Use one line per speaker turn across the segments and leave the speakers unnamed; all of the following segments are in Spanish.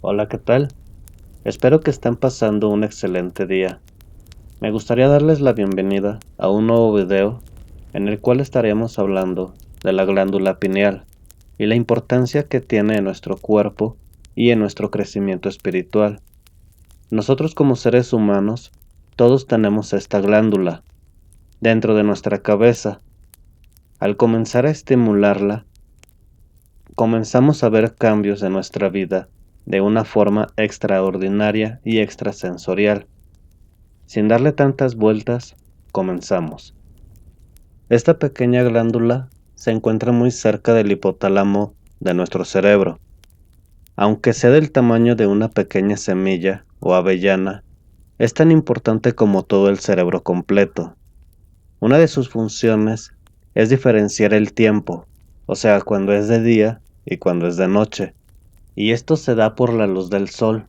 Hola, ¿qué tal? Espero que estén pasando un excelente día. Me gustaría darles la bienvenida a un nuevo video en el cual estaremos hablando de la glándula pineal y la importancia que tiene en nuestro cuerpo y en nuestro crecimiento espiritual. Nosotros como seres humanos, todos tenemos esta glándula dentro de nuestra cabeza. Al comenzar a estimularla, comenzamos a ver cambios en nuestra vida de una forma extraordinaria y extrasensorial. Sin darle tantas vueltas, comenzamos. Esta pequeña glándula se encuentra muy cerca del hipotálamo de nuestro cerebro. Aunque sea del tamaño de una pequeña semilla o avellana, es tan importante como todo el cerebro completo. Una de sus funciones es diferenciar el tiempo, o sea, cuando es de día y cuando es de noche. Y esto se da por la luz del sol,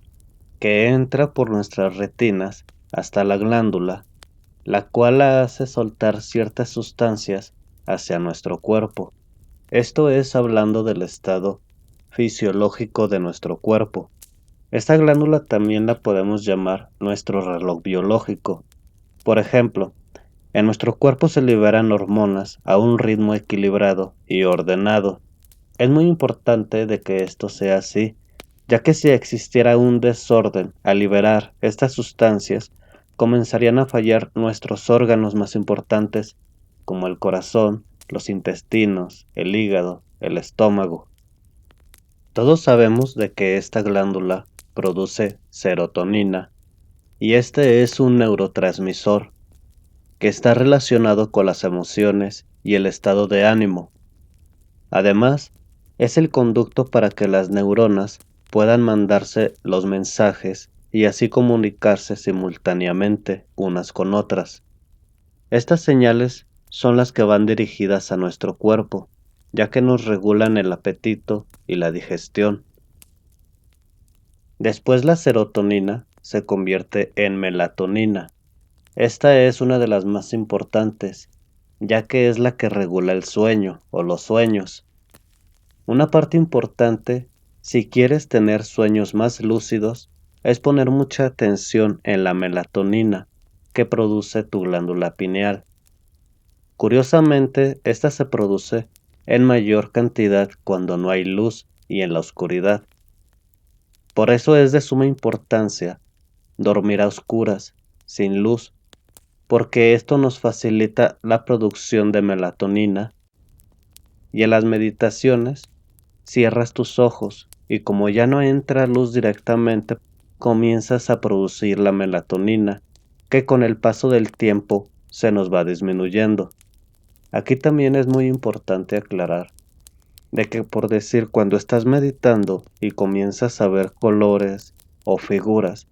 que entra por nuestras retinas hasta la glándula, la cual la hace soltar ciertas sustancias hacia nuestro cuerpo. Esto es hablando del estado fisiológico de nuestro cuerpo. Esta glándula también la podemos llamar nuestro reloj biológico. Por ejemplo, en nuestro cuerpo se liberan hormonas a un ritmo equilibrado y ordenado. Es muy importante de que esto sea así, ya que si existiera un desorden al liberar estas sustancias, comenzarían a fallar nuestros órganos más importantes, como el corazón, los intestinos, el hígado, el estómago. Todos sabemos de que esta glándula produce serotonina, y este es un neurotransmisor que está relacionado con las emociones y el estado de ánimo. Además, es el conducto para que las neuronas puedan mandarse los mensajes y así comunicarse simultáneamente unas con otras. Estas señales son las que van dirigidas a nuestro cuerpo, ya que nos regulan el apetito y la digestión. Después la serotonina se convierte en melatonina. Esta es una de las más importantes, ya que es la que regula el sueño o los sueños. Una parte importante, si quieres tener sueños más lúcidos, es poner mucha atención en la melatonina que produce tu glándula pineal. Curiosamente, esta se produce en mayor cantidad cuando no hay luz y en la oscuridad. Por eso es de suma importancia dormir a oscuras, sin luz, porque esto nos facilita la producción de melatonina. Y en las meditaciones cierras tus ojos y como ya no entra luz directamente, comienzas a producir la melatonina, que con el paso del tiempo se nos va disminuyendo. Aquí también es muy importante aclarar de que por decir cuando estás meditando y comienzas a ver colores o figuras,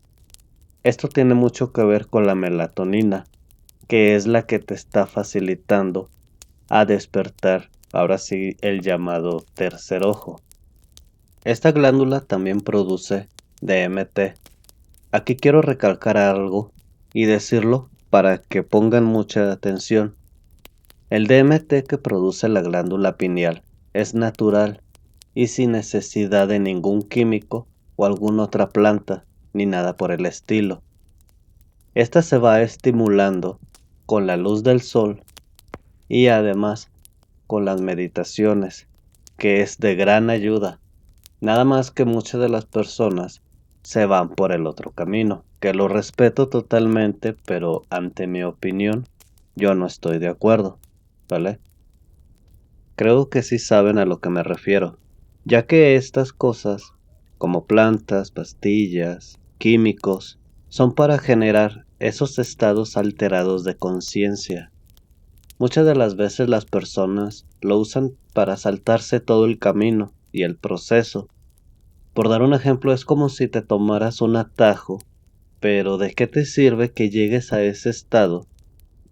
esto tiene mucho que ver con la melatonina, que es la que te está facilitando a despertar, ahora sí, el llamado tercer ojo. Esta glándula también produce DMT. Aquí quiero recalcar algo y decirlo para que pongan mucha atención. El DMT que produce la glándula pineal es natural y sin necesidad de ningún químico o alguna otra planta, ni nada por el estilo. Esta se va estimulando con la luz del sol y además con las meditaciones, que es de gran ayuda. Nada más que muchas de las personas se van por el otro camino, que lo respeto totalmente, pero ante mi opinión, yo no estoy de acuerdo, ¿vale? Creo que sí saben a lo que me refiero, ya que estas cosas, como plantas, pastillas, químicos, son para generar esos estados alterados de conciencia. Muchas de las veces las personas lo usan para saltarse todo el camino y el proceso. Por dar un ejemplo, es como si te tomaras un atajo, pero ¿de qué te sirve que llegues a ese estado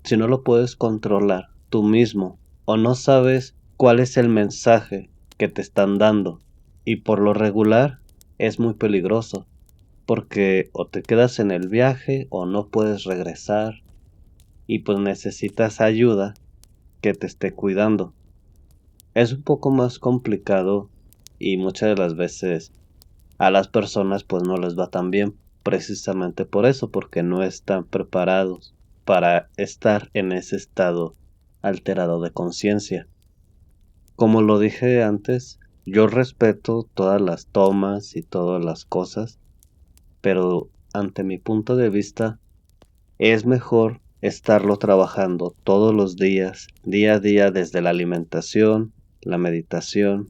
si no lo puedes controlar tú mismo o no sabes cuál es el mensaje que te están dando? Y por lo regular es muy peligroso, porque o te quedas en el viaje o no puedes regresar y pues necesitas ayuda que te esté cuidando. Es un poco más complicado y muchas de las veces A las personas pues no les va tan bien precisamente por eso, porque no están preparados para estar en ese estado alterado de conciencia. Como lo dije antes, yo respeto todas las tomas y todas las cosas, pero ante mi punto de vista es mejor estarlo trabajando todos los días, día a día, desde la alimentación, la meditación,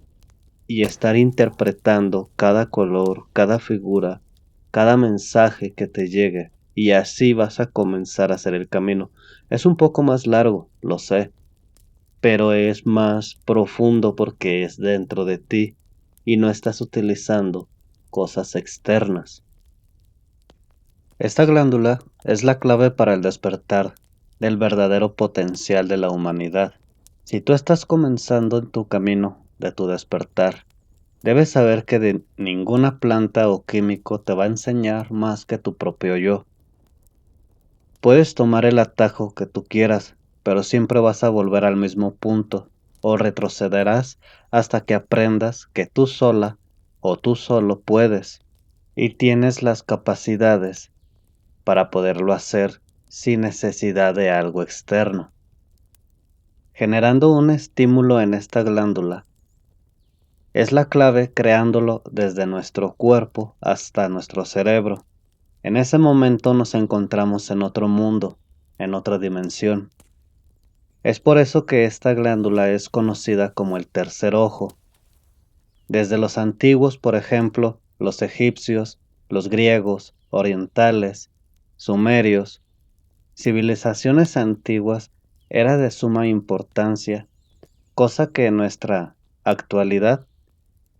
y estar interpretando cada color, cada figura, cada mensaje que te llegue, y así vas a comenzar a hacer el camino. Es un poco más largo, lo sé, pero es más profundo porque es dentro de ti y no estás utilizando cosas externas. Esta glándula es la clave para el despertar del verdadero potencial de la humanidad. Si tú estás comenzando en tu camino de tu despertar, debes saber que de ninguna planta o químico te va a enseñar más que tu propio yo. Puedes tomar el atajo que tú quieras, pero siempre vas a volver al mismo punto, o retrocederás hasta que aprendas que tú sola o tú solo puedes y tienes las capacidades para poderlo hacer sin necesidad de algo externo, generando un estímulo en esta glándula. Es la clave creándolo desde nuestro cuerpo hasta nuestro cerebro. En ese momento nos encontramos en otro mundo, en otra dimensión. Es por eso que esta glándula es conocida como el tercer ojo. Desde los antiguos, por ejemplo, los egipcios, los griegos, orientales, sumerios, civilizaciones antiguas, era de suma importancia, cosa que en nuestra actualidad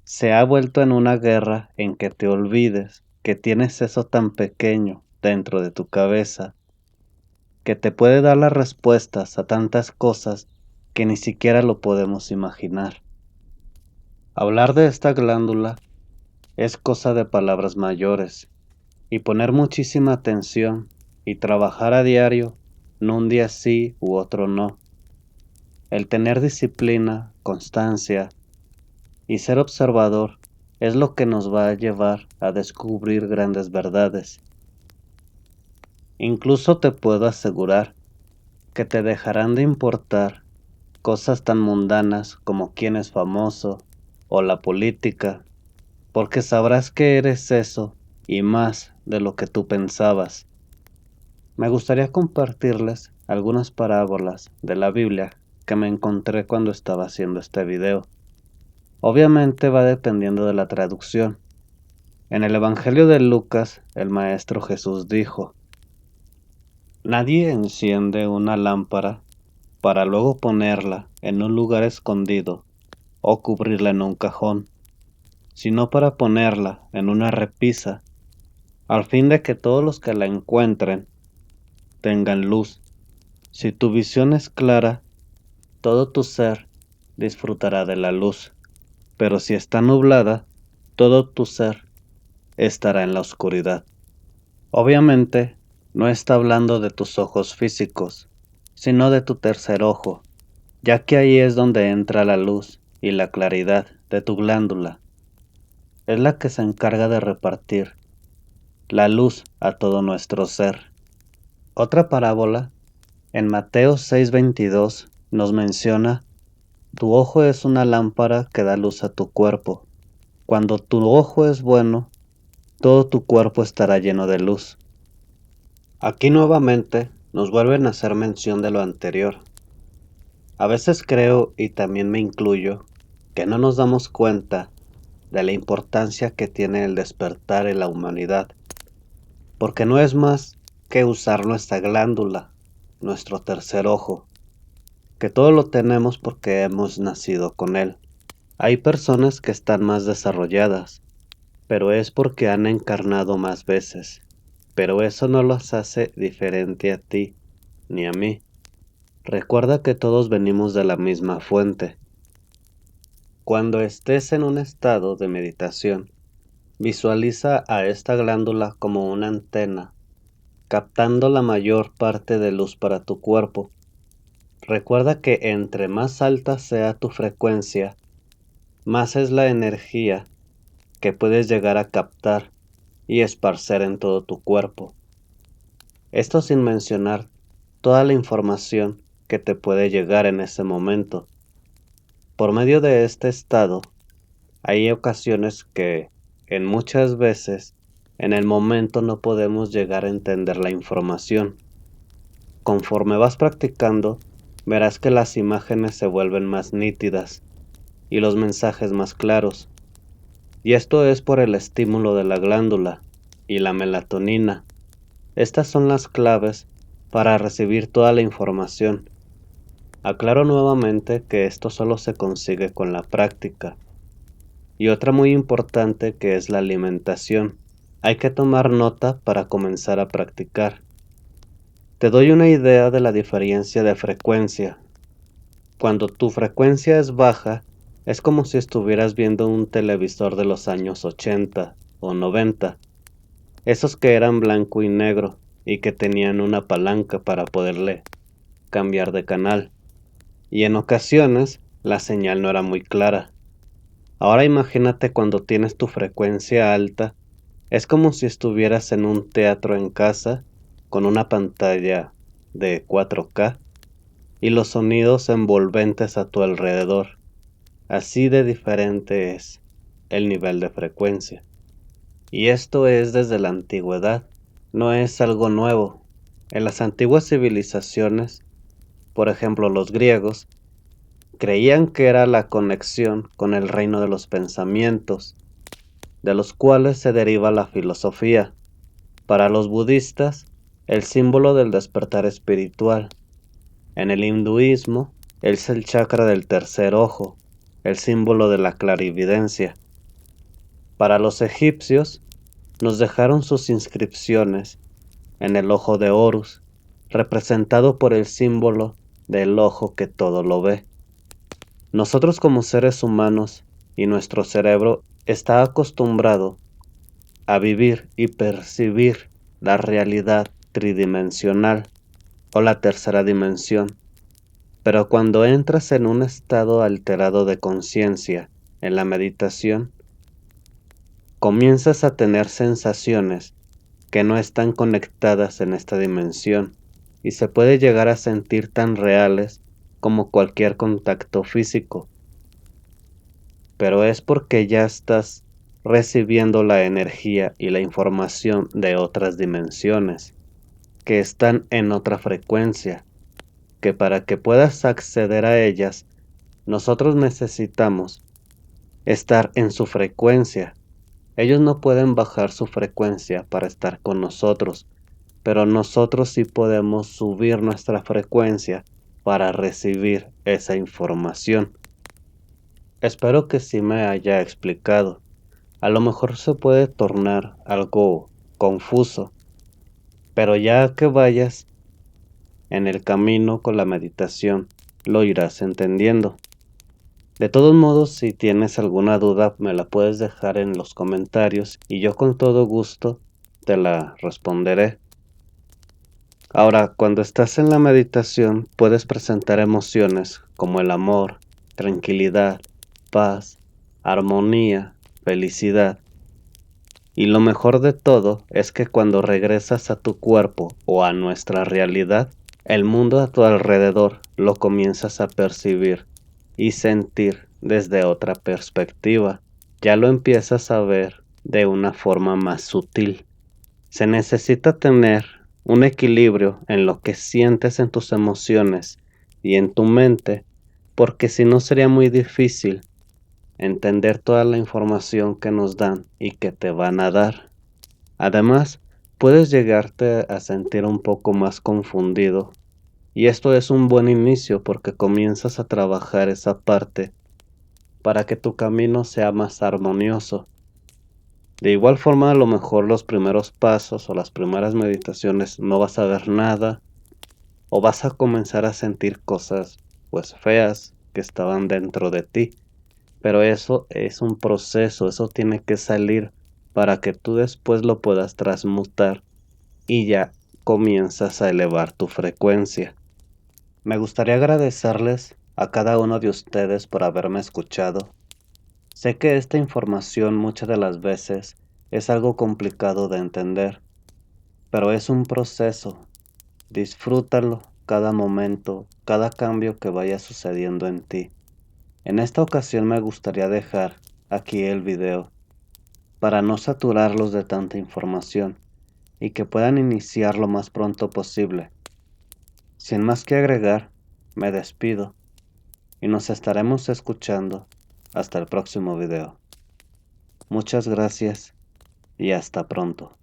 se ha vuelto en una guerra en que te olvides que tienes eso tan pequeño dentro de tu cabeza, que te puede dar las respuestas a tantas cosas que ni siquiera lo podemos imaginar. Hablar de esta glándula es cosa de palabras mayores, y poner muchísima atención y trabajar a diario, no un día sí u otro no. El tener disciplina, constancia y ser observador es lo que nos va a llevar a descubrir grandes verdades. Incluso te puedo asegurar que te dejarán de importar cosas tan mundanas como quién es famoso o la política, porque sabrás que eres eso y más de lo que tú pensabas. Me gustaría compartirles algunas parábolas de la Biblia que me encontré cuando estaba haciendo este video. Obviamente va dependiendo de la traducción. En el Evangelio de Lucas, el Maestro Jesús dijo: Nadie enciende una lámpara para luego ponerla en un lugar escondido o cubrirla en un cajón, sino para ponerla en una repisa, al fin de que todos los que la encuentren tengan luz. Si tu visión es clara, todo tu ser disfrutará de la luz, pero si está nublada, todo tu ser estará en la oscuridad. Obviamente, no está hablando de tus ojos físicos, sino de tu tercer ojo, ya que ahí es donde entra la luz y la claridad de tu glándula. Es la que se encarga de repartir la luz a todo nuestro ser. Otra parábola, en Mateo 6:22, nos menciona: tu ojo es una lámpara que da luz a tu cuerpo. Cuando tu ojo es bueno, todo tu cuerpo estará lleno de luz. Aquí nuevamente nos vuelven a hacer mención de lo anterior. A veces creo, y también me incluyo, que no nos damos cuenta de la importancia que tiene el despertar en la humanidad, porque no es más que usar nuestra glándula, nuestro tercer ojo, que todo lo tenemos porque hemos nacido con él. Hay personas que están más desarrolladas, pero es porque han encarnado más veces, pero eso no los hace diferente a ti ni a mí. Recuerda que todos venimos de la misma fuente. Cuando estés en un estado de meditación, visualiza a esta glándula como una antena, captando la mayor parte de luz para tu cuerpo. Recuerda que entre más alta sea tu frecuencia, más es la energía que puedes llegar a captar y esparcer en todo tu cuerpo. Esto sin mencionar toda la información que te puede llegar en ese momento. Por medio de este estado, hay ocasiones que, en muchas veces, en el momento no podemos llegar a entender la información. Conforme vas practicando, verás que las imágenes se vuelven más nítidas y los mensajes más claros. Y esto es por el estímulo de la glándula y la melatonina. Estas son las claves para recibir toda la información. Aclaro nuevamente que esto solo se consigue con la práctica. Y otra muy importante que es la alimentación. Hay que tomar nota para comenzar a practicar. Te doy una idea de la diferencia de frecuencia. Cuando tu frecuencia es baja, es como si estuvieras viendo un televisor de los años 80 o 90, esos que eran blanco y negro y que tenían una palanca para poderle cambiar de canal. Y en ocasiones la señal no era muy clara. Ahora imagínate cuando tienes tu frecuencia alta, es como si estuvieras en un teatro en casa con una pantalla de 4K y los sonidos envolventes a tu alrededor. Así de diferente es el nivel de frecuencia. Y esto es desde la antigüedad, no es algo nuevo. En las antiguas civilizaciones, por ejemplo los griegos, creían que era la conexión con el reino de los pensamientos, de los cuales se deriva la filosofía. Para los budistas, el símbolo del despertar espiritual. En el hinduismo, es el chakra del tercer ojo, el símbolo de la clarividencia. Para los egipcios, nos dejaron sus inscripciones en el ojo de Horus, representado por el símbolo del ojo que todo lo ve. Nosotros como seres humanos y nuestro cerebro está acostumbrado a vivir y percibir la realidad tridimensional o la tercera dimensión. Pero cuando entras en un estado alterado de conciencia en la meditación, comienzas a tener sensaciones que no están conectadas en esta dimensión y se puede llegar a sentir tan reales como cualquier contacto físico. Pero es porque ya estás recibiendo la energía y la información de otras dimensiones, que están en otra frecuencia, que para que puedas acceder a ellas, nosotros necesitamos estar en su frecuencia. Ellos no pueden bajar su frecuencia para estar con nosotros, pero nosotros sí podemos subir nuestra frecuencia para recibir esa información. Espero que sí me haya explicado. A lo mejor se puede tornar algo confuso, pero ya que vayas en el camino con la meditación, lo irás entendiendo. De todos modos, si tienes alguna duda, me la puedes dejar en los comentarios y yo con todo gusto te la responderé. Ahora, cuando estás en la meditación, puedes presentar emociones como el amor, tranquilidad, paz, armonía, felicidad. Y lo mejor de todo es que cuando regresas a tu cuerpo o a nuestra realidad, el mundo a tu alrededor lo comienzas a percibir y sentir desde otra perspectiva. Ya lo empiezas a ver de una forma más sutil. Se necesita tener un equilibrio en lo que sientes en tus emociones y en tu mente, porque si no sería muy difícil entender toda la información que nos dan y que te van a dar. Además, puedes llegarte a sentir un poco más confundido, y esto es un buen inicio porque comienzas a trabajar esa parte para que tu camino sea más armonioso. De igual forma, a lo mejor los primeros pasos o las primeras meditaciones no vas a ver nada, o vas a comenzar a sentir cosas pues feas que estaban dentro de ti. Pero eso es un proceso, eso tiene que salir para que tú después lo puedas transmutar y ya comienzas a elevar tu frecuencia. Me gustaría agradecerles a cada uno de ustedes por haberme escuchado. Sé que esta información muchas de las veces es algo complicado de entender, pero es un proceso. Disfrútalo cada momento, cada cambio que vaya sucediendo en ti. En esta ocasión me gustaría dejar aquí el video para no saturarlos de tanta información y que puedan iniciar lo más pronto posible. Sin más que agregar, me despido y nos estaremos escuchando hasta el próximo video. Muchas gracias y hasta pronto.